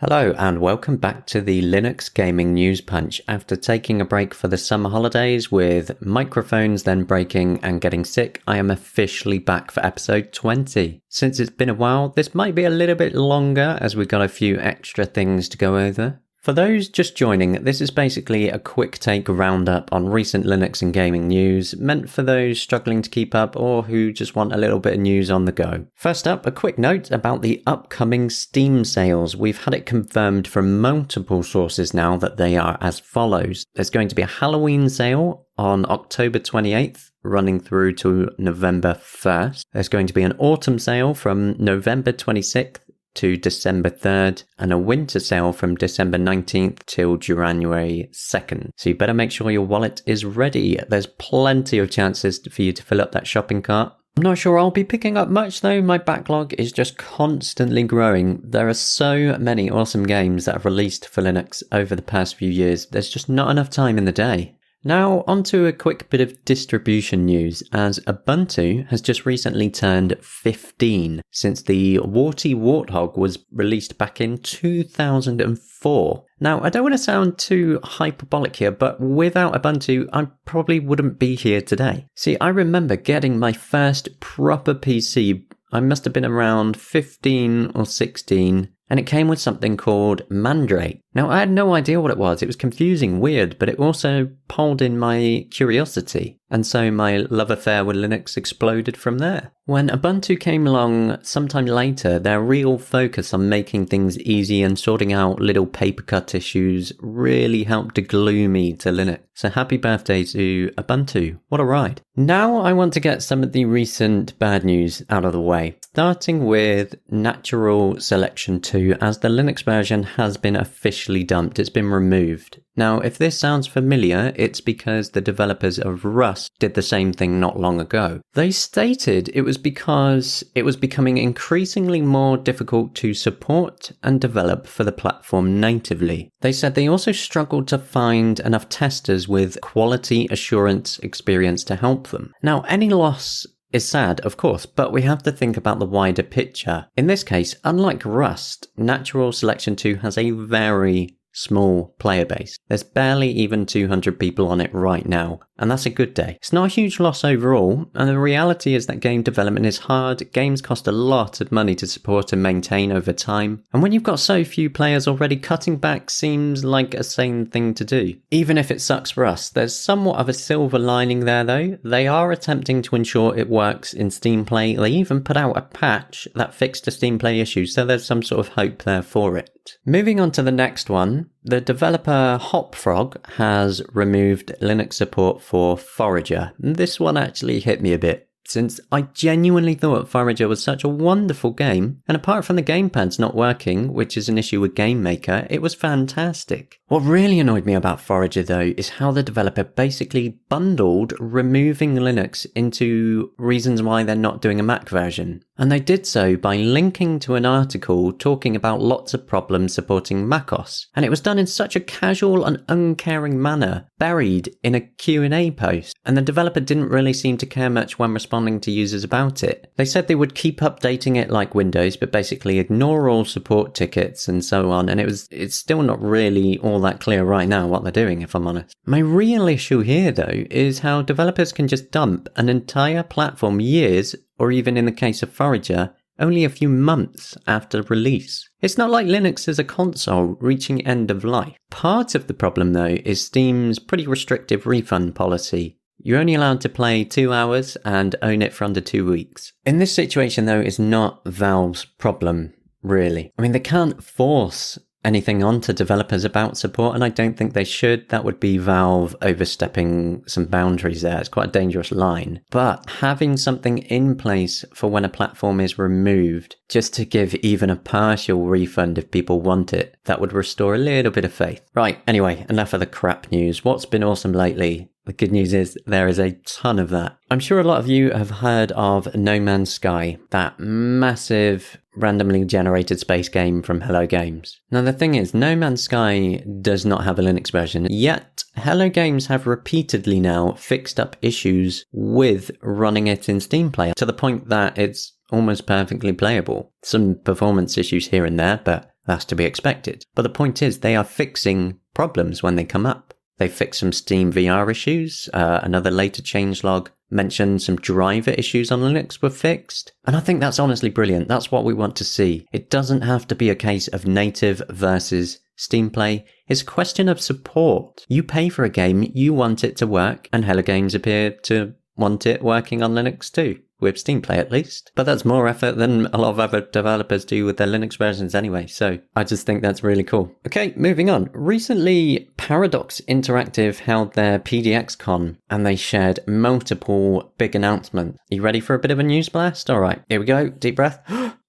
Hello and welcome back to the Linux Gaming News Punch. After taking a break for the summer holidays with microphones then breaking and getting sick, I am officially back for episode 20. Since it's been a while, this might be a little bit longer as we've got a few extra things to go over. For those just joining, this is basically a quick take roundup on recent Linux and gaming news, meant for those struggling to keep up or who just want a little bit of news on the go. First up, a quick note about the upcoming Steam sales. We've had it confirmed from multiple sources now that they are as follows. There's going to be a Halloween sale on October 28th, running through to November 1st. There's going to be an autumn sale from November 26th to December 3rd, and a winter sale from December 19th till January 2nd. So you better make sure your wallet is ready. There's plenty of chances for you to fill up that shopping cart. I'm not sure I'll be picking up much though. My backlog is just constantly growing. There are so many awesome games that have released for Linux over the past few years. There's just not enough time in the day. Now onto a quick bit of distribution news, as Ubuntu has just recently turned 15 since the Warty Warthog was released back in 2004. Now, I don't want to sound too hyperbolic here, but without Ubuntu, I probably wouldn't be here today. See, I remember getting my first proper PC. I must have been around 15 or 16. And it came with something called Mandrake. Now, I had no idea what it was. It was confusing, weird, but it also pulled in my curiosity. And so my love affair with Linux exploded from there. When Ubuntu came along sometime later, their real focus on making things easy and sorting out little paper cut issues really helped to glue me to Linux. So happy birthday to Ubuntu. What a ride. Now I want to get some of the recent bad news out of the way. Starting with Natural Selection 2, as the Linux version has been officially dumped. It's been removed. Now, if this sounds familiar, it's because the developers of Rust did the same thing not long ago. They stated it was because it was becoming increasingly more difficult to support and develop for the platform natively. They said they also struggled to find enough testers with quality assurance experience to help them. Now, any loss is sad, of course, but we have to think about the wider picture. In this case, unlike Rust, Natural Selection 2 has a very small player base. There's barely even 200 people on it right now, and that's a good day. It's not a huge loss overall, and the reality is that game development is hard. Games cost a lot of money to support and maintain over time, and when you've got so few players already, cutting back seems like a sane thing to do. Even if it sucks for us, there's somewhat of a silver lining there though. They are attempting to ensure it works in Steam Play. They even put out a patch that fixed a Steam Play issue, so there's some sort of hope there for it. Moving on to the next one, the developer Hopfrog has removed Linux support for Forager. This one actually hit me a bit, since I genuinely thought Forager was such a wonderful game, and apart from the gamepads not working, which is an issue with Game Maker, it was fantastic. What really annoyed me about Forager though is how the developer basically bundled removing Linux into reasons why they're not doing a Mac version. And they did so by linking to an article talking about lots of problems supporting macOS. And it was done in such a casual and uncaring manner, buried in a Q&A post. And the developer didn't really seem to care much when responding to users about it. They said they would keep updating it like Windows, but basically ignore all support tickets and so on. And it's still not really all that clear right now what they're doing, if I'm honest. My real issue here though is how developers can just dump an entire platform years, or even in the case of Forager, only a few months after release. It's not like Linux is a console reaching end of life. Part of the problem though is Steam's pretty restrictive refund policy. You're only allowed to play 2 hours and own it for under 2 weeks. In this situation though, it's not Valve's problem, really. I mean, they can't force anything onto developers about support, and I don't think they should. That would be Valve overstepping some boundaries there. It's quite a dangerous line. But having something in place for when a platform is removed, just to give even a partial refund if people want it, that would restore a little bit of faith. Right, anyway, enough of the crap news. What's been awesome lately? The good news is there is a ton of that. I'm sure a lot of you have heard of No Man's Sky, that massive randomly generated space game from Hello Games. Now the thing is, No Man's Sky does not have a Linux version, yet Hello Games have repeatedly now fixed up issues with running it in Steam Play to the point that it's almost perfectly playable. Some performance issues here and there, but That's to be expected. But the point is, they are fixing problems when they come up. They fixed some Steam VR issues. Another later changelog mentioned some driver issues on Linux were fixed. And I think that's honestly brilliant. That's what we want to see. It doesn't have to be a case of native versus Steam Play. It's a question of support. You pay for a game, you want it to work, and Hello Games appear to want it working on Linux too. With Steam Play at least. But that's more effort than a lot of other developers do with their Linux versions anyway, so I just think that's really cool. Okay, moving on. Recently, Paradox Interactive held their PDXCon and they shared multiple big announcements. Are you ready for a bit of a news blast? Alright, here we go. Deep breath.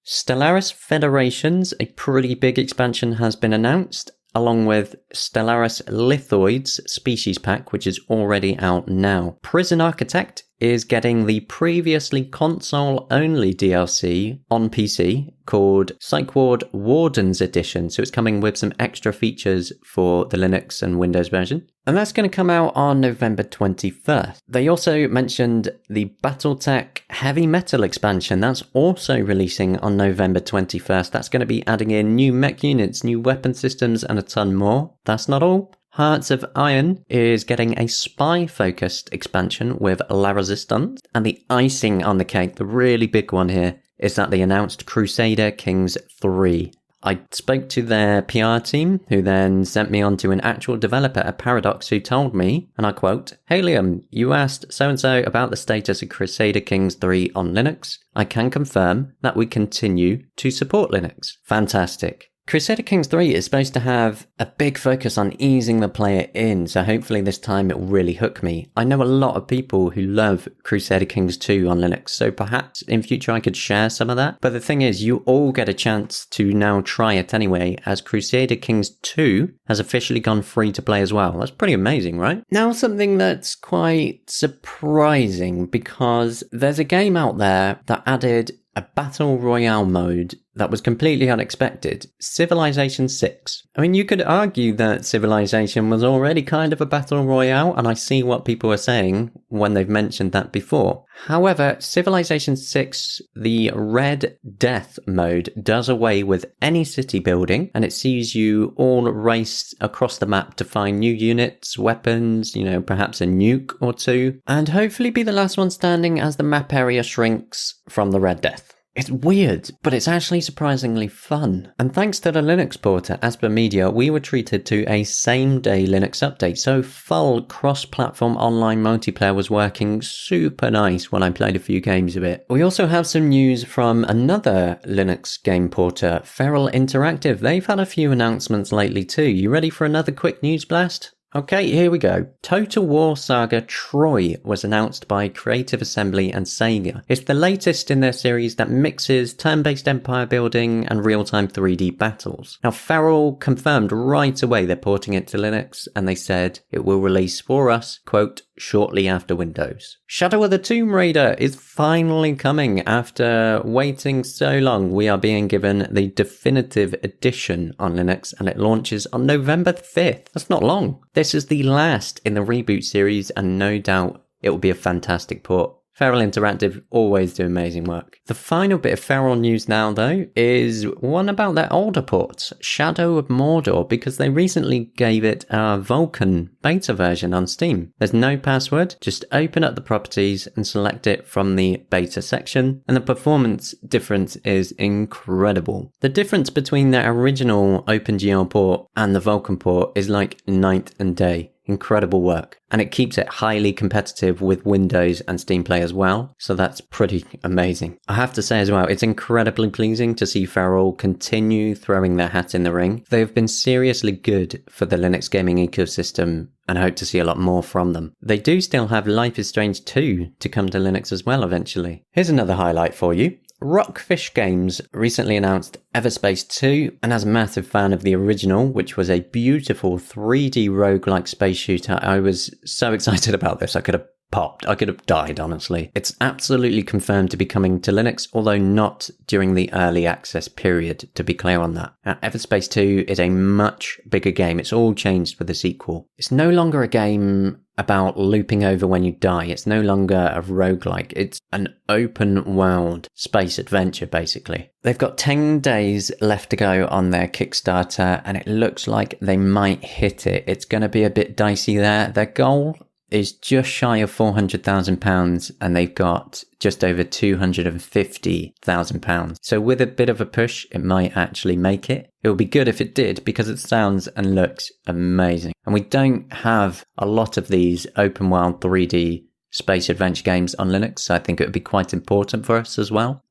Stellaris Federations, a pretty big expansion has been announced, along with Stellaris Lithoids Species Pack, which is already out now. Prison Architect is getting the previously console-only DLC on PC called Psych Ward Wardens Edition. So it's coming with some extra features for the Linux and Windows version. And that's going to come out on November 21st. They also mentioned the Battletech Heavy Metal expansion. That's also releasing on November 21st. That's going to be adding in new mech units, new weapon systems, and a ton more. That's not all. Hearts of Iron is getting a spy-focused expansion with La Resistance. And the icing on the cake, the really big one here, is that they announced Crusader Kings 3. I spoke to their PR team, who then sent me on to an actual developer at Paradox who told me, and I quote, "Hey Liam, you asked so-and-so about the status of Crusader Kings 3 on Linux. I can confirm that we continue to support Linux." Fantastic. Crusader Kings 3 is supposed to have a big focus on easing the player in, so hopefully this time it will really hook me. I know a lot of people who love Crusader Kings 2 on Linux, so perhaps in future I could share some of that. But the thing is, you all get a chance to now try it anyway, as Crusader Kings 2 has officially gone free to play as well. That's pretty amazing, right? Now something that's quite surprising, because there's a game out there that added a battle royale mode that was completely unexpected. Civilization 6. I mean, you could argue that Civilization was already kind of a battle royale, and I see what people are saying when they've mentioned that before. However, Civilization 6, the Red Death mode, does away with any city building, and it sees you all race across the map to find new units, weapons, perhaps a nuke or two, and hopefully be the last one standing as the map area shrinks from the Red Death. It's weird, but it's actually surprisingly fun. And thanks to the Linux port at Asper Media, we were treated to a same-day Linux update, so full cross-platform online multiplayer was working super nice when I played a few games of it. We also have some news from another Linux game porter, Feral Interactive. They've had a few announcements lately too. You ready for another quick news blast? Okay, here we go. Total War Saga Troy was announced by Creative Assembly and Sega. It's the latest in their series that mixes turn-based empire building and real-time 3D battles. Now, Feral confirmed right away they're porting it to Linux, and they said it will release for us, quote, shortly after Windows. Shadow of the Tomb Raider is finally coming after waiting so long. We are being given the definitive edition on Linux, and it launches on November 5th. That's not long. This is the last in the reboot series, and no doubt it will be a fantastic port. Feral Interactive always do amazing work. The final bit of Feral news now, though, is one about their older ports, Shadow of Mordor, because they recently gave it a Vulkan beta version on Steam. There's no password, just open up the properties and select it from the beta section, and the performance difference is incredible. The difference between their original OpenGL port and the Vulkan port is like night and day. Incredible work. And it keeps it highly competitive with Windows and Steam Play as well. So that's pretty amazing. I have to say as well, it's incredibly pleasing to see Feral continue throwing their hat in the ring. They've been seriously good for the Linux gaming ecosystem, and I hope to see a lot more from them. They do still have Life is Strange 2 to come to Linux as well eventually. Here's another highlight for you. Rockfish Games recently announced Everspace 2, and as a massive fan of the original, which was a beautiful 3D roguelike space shooter, I was so excited about this I could have popped. I could have died, honestly. It's absolutely confirmed to be coming to Linux, although not during the early access period, to be clear on that. Now, Everspace 2 is a much bigger game. It's all changed with the sequel. It's no longer a game about looping over when you die. It's no longer a roguelike. It's an open world space adventure, basically. They've got 10 days left to go on their Kickstarter, and it looks like they might hit it. It's going to be a bit dicey there. Their goal is just shy of £400,000, and they've got just over £250,000. So with a bit of a push, it might actually make it. It would be good if it did, because it sounds and looks amazing. And we don't have a lot of these open world 3D space adventure games on Linux, so I think it would be quite important for us as well.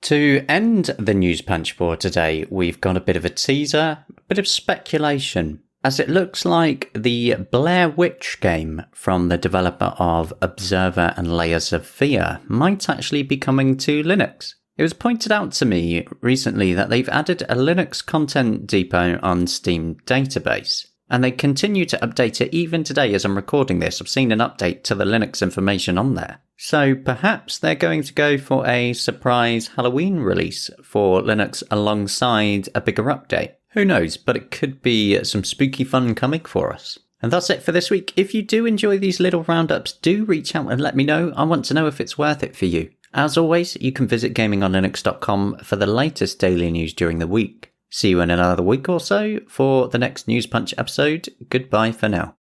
To end the news punch for today, we've got a bit of a teaser, a bit of speculation, as it looks like the Blair Witch game from the developer of Observer and Layers of Fear might actually be coming to Linux. It was pointed out to me recently that they've added a Linux content depot on Steam database, and they continue to update it even today as I'm recording this. I've seen an update to the Linux information on there. So perhaps they're going to go for a surprise Halloween release for Linux alongside a bigger update. Who knows, but it could be some spooky fun coming for us. And that's it for this week. If you do enjoy these little roundups, do reach out and let me know. I want to know if it's worth it for you. As always, you can visit gamingonlinux.com for the latest daily news during the week. See you in another week or so for the next News Punch episode. Goodbye for now.